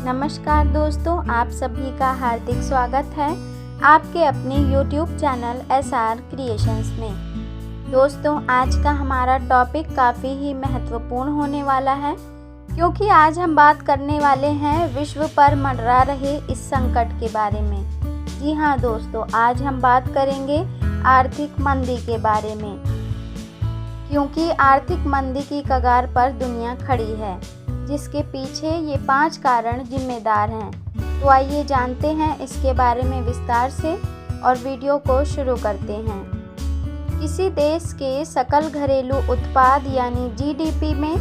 नमस्कार दोस्तों, आप सभी का हार्दिक स्वागत है आपके अपने YouTube चैनल SR क्रिएशंस में। दोस्तों, आज का हमारा टॉपिक काफ़ी ही महत्वपूर्ण होने वाला है, क्योंकि आज हम बात करने वाले हैं विश्व पर मंडरा रहे इस संकट के बारे में। जी हाँ दोस्तों, आज हम बात करेंगे आर्थिक मंदी के बारे में, क्योंकि आर्थिक मंदी की कगार पर दुनिया खड़ी है, जिसके पीछे ये 5 कारण जिम्मेदार हैं। तो आइए जानते हैं इसके बारे में विस्तार से और वीडियो को शुरू करते हैं। किसी देश के सकल घरेलू उत्पाद यानी GDP में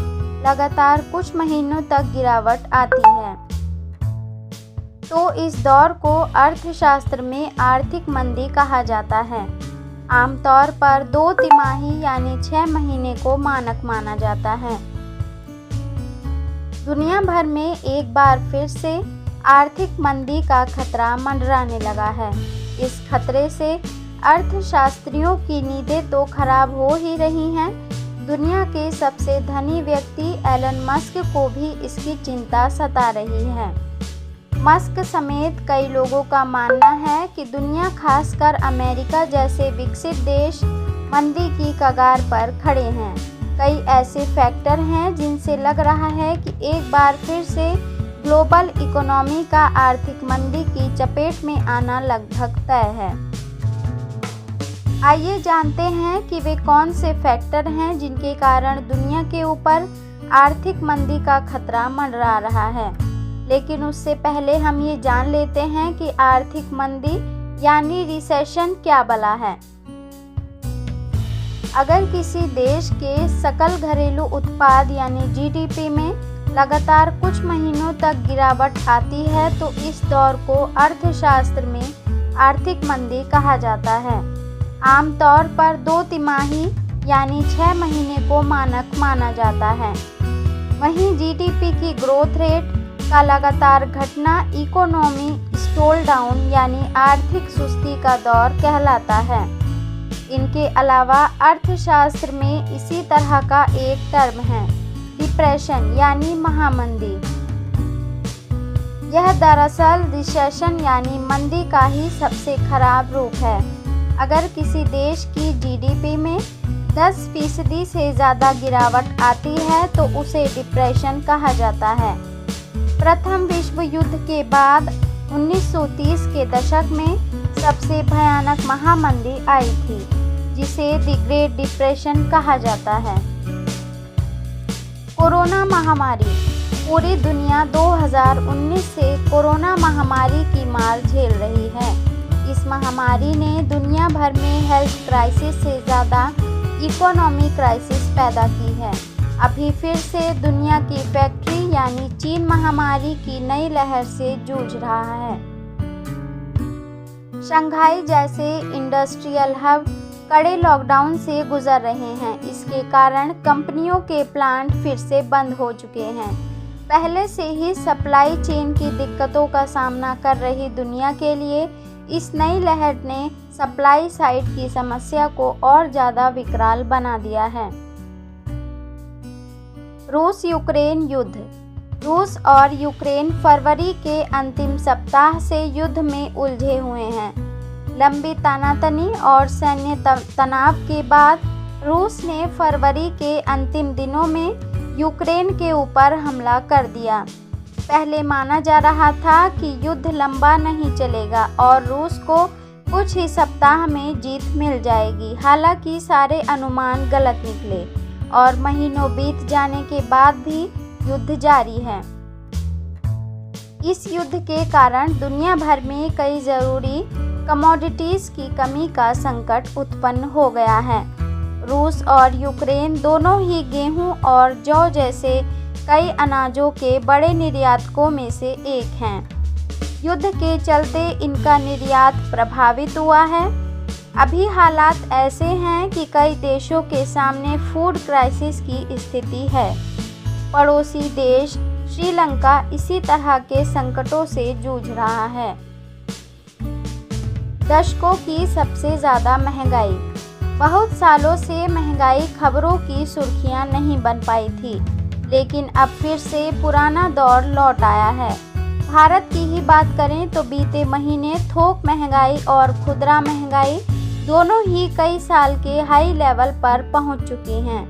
लगातार कुछ महीनों तक गिरावट आती है, तो इस दौर को अर्थशास्त्र में आर्थिक मंदी कहा जाता है। आमतौर पर 2 तिमाही यानी 6 महीने को मानक माना जाता है। दुनिया भर में एक बार फिर से आर्थिक मंदी का खतरा मंडराने लगा है। इस खतरे से अर्थशास्त्रियों की नींदें तो खराब हो ही रही हैं, दुनिया के सबसे धनी व्यक्ति एलन मस्क को भी इसकी चिंता सता रही है। मस्क समेत कई लोगों का मानना है कि दुनिया, खासकर अमेरिका जैसे विकसित देश, मंदी की कगार पर खड़े हैं। कई ऐसे फैक्टर हैं जिनसे लग रहा है कि एक बार फिर से ग्लोबल इकोनॉमी का आर्थिक मंदी की चपेट में आना लगभग तय है। आइए जानते हैं कि वे कौन से फैक्टर हैं जिनके कारण दुनिया के ऊपर आर्थिक मंदी का खतरा मंडरा रहा है। लेकिन उससे पहले हम ये जान लेते हैं कि आर्थिक मंदी यानी रिसेशन क्या बला है। अगर किसी देश के सकल घरेलू उत्पाद यानी GDP में लगातार कुछ महीनों तक गिरावट आती है, तो इस दौर को अर्थशास्त्र में आर्थिक मंदी कहा जाता है। आमतौर पर 2 तिमाही यानी 6 महीने को मानक माना जाता है। वहीं GDP की ग्रोथ रेट का लगातार घटना इकोनॉमी स्टॉल डाउन यानी आर्थिक सुस्ती का दौर कहलाता है। इनके अलावा अर्थशास्त्र में इसी तरह का एक टर्म है, डिप्रेशन यानी महामंदी। यह दरअसल रिसेशन यानी मंदी का ही सबसे खराब रूप है। अगर किसी देश की GDP में 10% से ज़्यादा गिरावट आती है तो उसे डिप्रेशन कहा जाता है। प्रथम विश्व युद्ध के बाद 1930 के दशक में सबसे भयानक महामंदी आई थी, जिसे द ग्रेट डिप्रेशन कहा जाता है। कोरोना महामारी। पूरी दुनिया 2019 से कोरोना महामारी की मार झेल रही है। इस महामारी ने दुनिया भर में हेल्थ क्राइसिस से ज़्यादा इकोनॉमी क्राइसिस पैदा की है। अभी फिर से दुनिया की फैक्ट्री यानी चीन महामारी की नई लहर से जूझ रहा है। शंघाई जैसे इंडस्ट्रियल हब कड़े लॉकडाउन से गुजर रहे हैं। इसके कारण कंपनियों के प्लांट फिर से बंद हो चुके हैं। पहले से ही सप्लाई चेन की दिक्कतों का सामना कर रही दुनिया के लिए इस नई लहर ने सप्लाई साइड की समस्या को और ज़्यादा विकराल बना दिया है। रूस यूक्रेन युद्ध। रूस और यूक्रेन फरवरी के अंतिम सप्ताह से युद्ध में उलझे हुए हैं। लंबी तनातनी और सैन्य तनाव के बाद रूस ने फरवरी के अंतिम दिनों में यूक्रेन के ऊपर हमला कर दिया। पहले माना जा रहा था कि युद्ध लंबा नहीं चलेगा और रूस को कुछ ही सप्ताह में जीत मिल जाएगी। हालांकि सारे अनुमान गलत निकले और महीनों बीत जाने के बाद भी युद्ध जारी है। इस युद्ध के कारण दुनिया भर में कई ज़रूरी कमोडिटीज़ की कमी का संकट उत्पन्न हो गया है। रूस और यूक्रेन दोनों ही गेहूं और जौ जैसे कई अनाजों के बड़े निर्यातकों में से एक हैं। युद्ध के चलते इनका निर्यात प्रभावित हुआ है। अभी हालात ऐसे हैं कि कई देशों के सामने फूड क्राइसिस की स्थिति है। पड़ोसी देश श्रीलंका इसी तरह के संकटों से जूझ रहा है। दशकों की सबसे ज़्यादा महंगाई। बहुत सालों से महंगाई खबरों की सुर्खियां नहीं बन पाई थी, लेकिन अब फिर से पुराना दौर लौट आया है। भारत की ही बात करें तो बीते महीने थोक महंगाई और खुदरा महंगाई दोनों ही कई साल के हाई लेवल पर पहुंच चुकी हैं।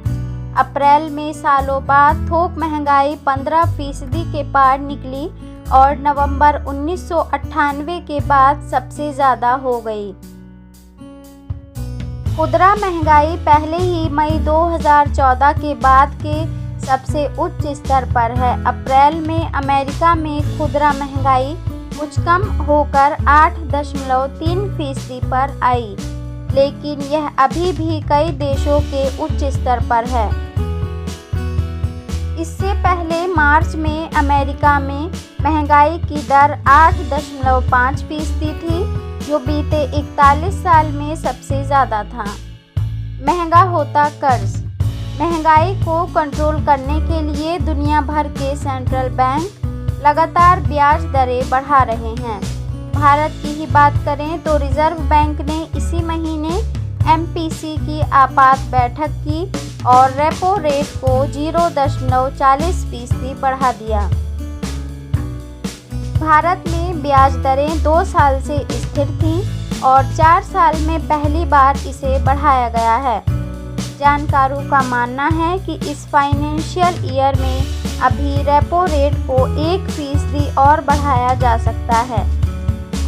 अप्रैल में सालों बाद थोक महंगाई 15% के पार निकली और नवंबर 1998 के बाद सबसे ज़्यादा हो गई। खुदरा महंगाई पहले ही मई 2014 के बाद के सबसे उच्च स्तर पर है। अप्रैल में अमेरिका में खुदरा महंगाई कुछ कम होकर 8.3% पर आई, लेकिन यह अभी भी कई देशों के उच्च स्तर पर है। इससे पहले मार्च में अमेरिका में महंगाई की दर 8.5% थी, जो बीते 41 साल में सबसे ज़्यादा था। महंगा होता कर्ज। महंगाई को कंट्रोल करने के लिए दुनिया भर के सेंट्रल बैंक लगातार ब्याज दरें बढ़ा रहे हैं। भारत की ही बात करें तो रिजर्व बैंक ने इसी महीने MPC की आपात बैठक की और रेपो रेट को 0.40% बढ़ा दिया। भारत में ब्याज दरें 2 साल से स्थिर थीं और 4 साल में पहली बार इसे बढ़ाया गया है। जानकारों का मानना है कि इस फाइनेंशियल ईयर में अभी रेपो रेट को 1% और बढ़ाया जा सकता है।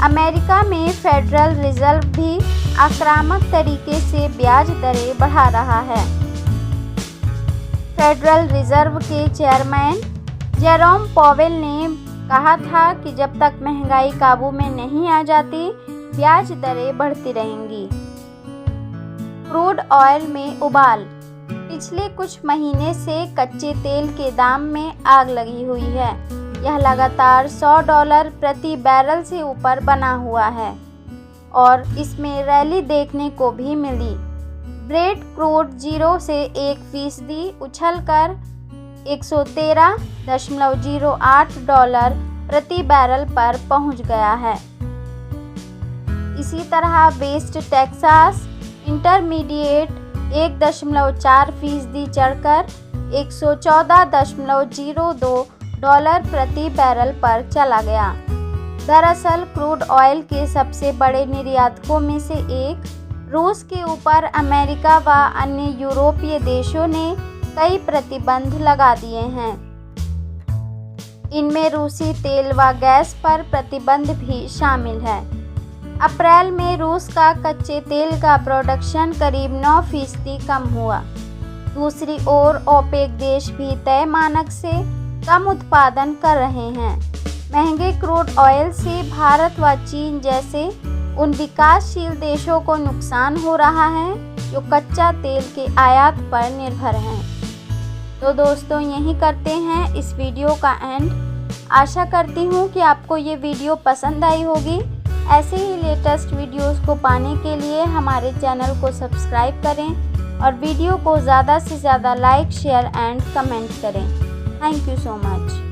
अमेरिका में फेडरल रिजर्व भी आक्रामक तरीके से ब्याज दरें बढ़ा रहा है। फेडरल रिजर्व के चेयरमैन जेरोम पॉवेल ने कहा था कि जब तक महंगाई काबू में नहीं आ जाती, ब्याज दरें बढ़ती रहेंगी। क्रूड ऑयल में उबाल। पिछले कुछ महीने से कच्चे तेल के दाम में आग लगी हुई है। यह लगातार $100 प्रति बैरल से ऊपर बना हुआ है और इसमें रैली देखने को भी मिली। ब्रेंट क्रूड 0 से 1% उछलकर $113.08 प्रति बैरल पर पहुंच गया है। इसी तरह वेस्ट टेक्सास इंटरमीडिएट 1.4% चढ़कर $114.02 प्रति बैरल पर चला गया। दरअसल क्रूड ऑयल के सबसे बड़े निर्यातकों में से एक रूस के ऊपर अमेरिका व अन्य यूरोपीय देशों ने कई प्रतिबंध लगा दिए हैं। इनमें रूसी तेल व गैस पर प्रतिबंध भी शामिल है। अप्रैल में रूस का कच्चे तेल का प्रोडक्शन करीब 9% कम हुआ। दूसरी ओर ओपेक देश भी तय मानक से कम उत्पादन कर रहे हैं। महंगे क्रूड ऑयल से भारत व चीन जैसे उन विकासशील देशों को नुकसान हो रहा है जो कच्चा तेल के आयात पर निर्भर हैं। तो दोस्तों, यही करते हैं इस वीडियो का एंड। आशा करती हूँ कि आपको ये वीडियो पसंद आई होगी। ऐसे ही लेटेस्ट वीडियोस को पाने के लिए हमारे चैनल को सब्सक्राइब करें और वीडियो को ज़्यादा से ज़्यादा लाइक, शेयर एंड कमेंट करें। Thank you so much.